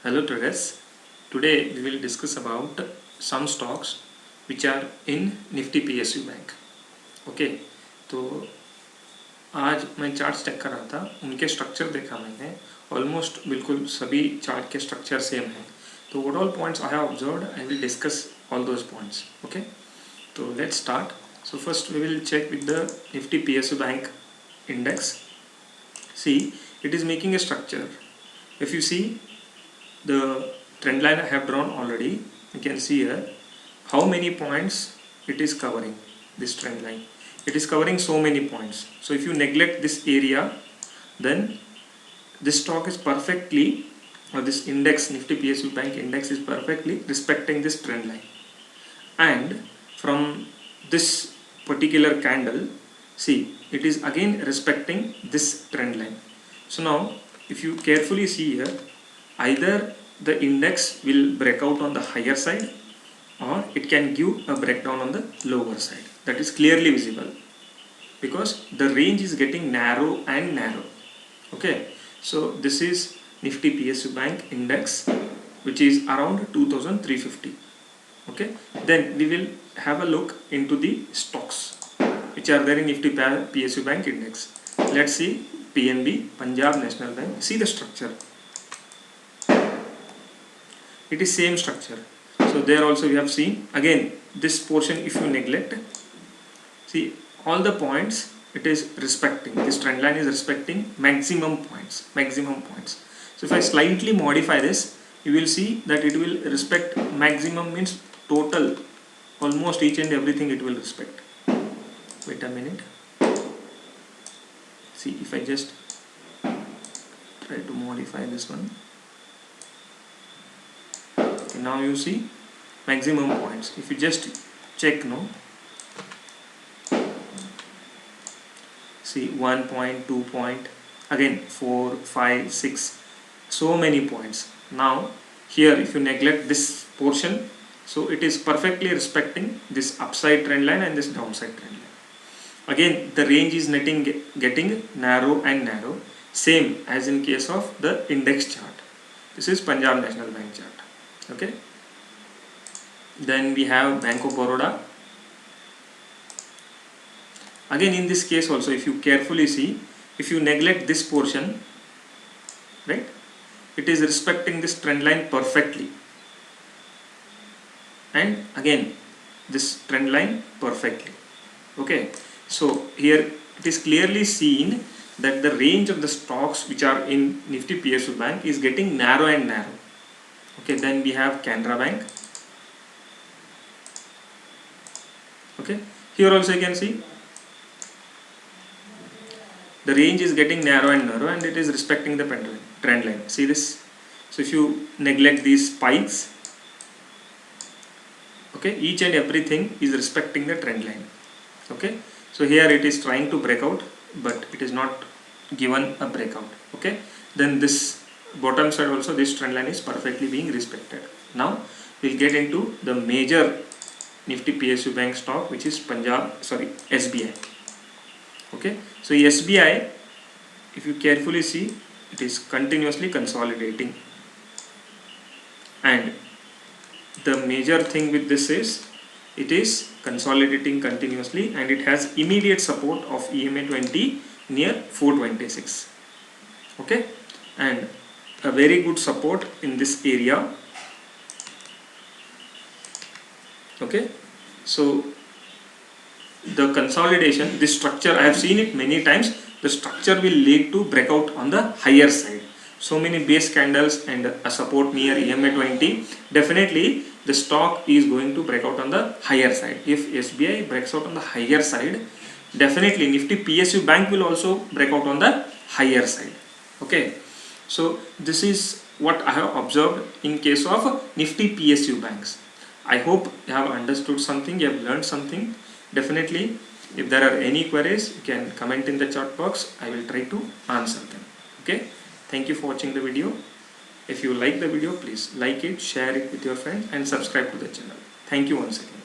Hello traders, today we will discuss about some stocks which are in Nifty PSU bank. Okay तो आज मैं charts check कर रहा था, उनके स्ट्रक्चर देखा मैंने, ऑलमोस्ट बिल्कुल सभी चार्ट के स्ट्रक्चर सेम हैं. तो what all points I have observed I will discuss all those points. Okay तो let's start. So first we will check with the Nifty PSU bank index. See, it is making a structure. If you see the trend line I have drawn already, you can see here how many points it is covering. This trend line, it is covering so many points. So if you neglect this area, then this stock is perfectly, or this index, Nifty PSU bank index, is perfectly respecting this trend line. And from this particular candle, see, it is again respecting this trend line. So now if you carefully see here, either the index will break out on the higher side or it can give a breakdown on the lower side. That is clearly visible because the range is getting narrow and narrow. Okay, so this is Nifty PSU bank index, which is around 2350. Okay, then we will have a look into the stocks which are there in Nifty PSU bank index. Let's see PNB, Punjab National Bank. See the structure, it is same structure. So there also we have seen again this portion. If you neglect, see all the points it is respecting, this trend line is respecting maximum points. So if I slightly modify this, you will see that it will respect maximum, means total, almost each and everything it will respect. Wait a minute, see if I just try to modify this one. Okay, now you see maximum points. If you just check now, see 1 point, 2 point, again 4, 5, 6, so many points. Now here if you neglect this portion, so it is perfectly respecting this upside trend line and this downside trend line. Again the range is getting narrow and narrow, same as in case of the index chart. This is Punjab National Bank chart. Okay, then we have Bank of Baroda. Again in this case also, if you carefully see, if you neglect this portion, right, it is respecting this trend line perfectly, and again this trend line perfectly. Okay, so here it is clearly seen that the range of the stocks which are in Nifty PSU bank is getting narrow and narrow. Okay, then we have Canara Bank. Okay, here also you can see the range is getting narrow and narrow and it is respecting the trend line. See this? So if you neglect these spikes, okay, each and everything is respecting the trend line. Okay, so here it is trying to break out, but it is not given a breakout. Okay, then this bottom side also, this trend line is perfectly being respected. Now we'll get into the major Nifty PSU bank stock, which is SBI. Okay, so SBI, if you carefully see, it is continuously consolidating, and the major thing with this is it is consolidating continuously and it has immediate support of EMA 20 near 426. Okay, and a very good support in this area. Okay, so the consolidation, this structure, I have seen it many times, the structure will lead to breakout on the higher side. So many base candles and a support near EMA 20, definitely the stock is going to break out on the higher side. If SBI breaks out on the higher side, definitely Nifty PSU bank will also break out on the higher side. Okay, so this is what I have observed in case of Nifty PSU banks. I hope you have understood something, you have learned something. Definitely, if there are any queries, you can comment in the chat box. I will try to answer them. Okay, thank you for watching the video. If you like the video, please like it, share it with your friends and subscribe to the channel. Thank you once again.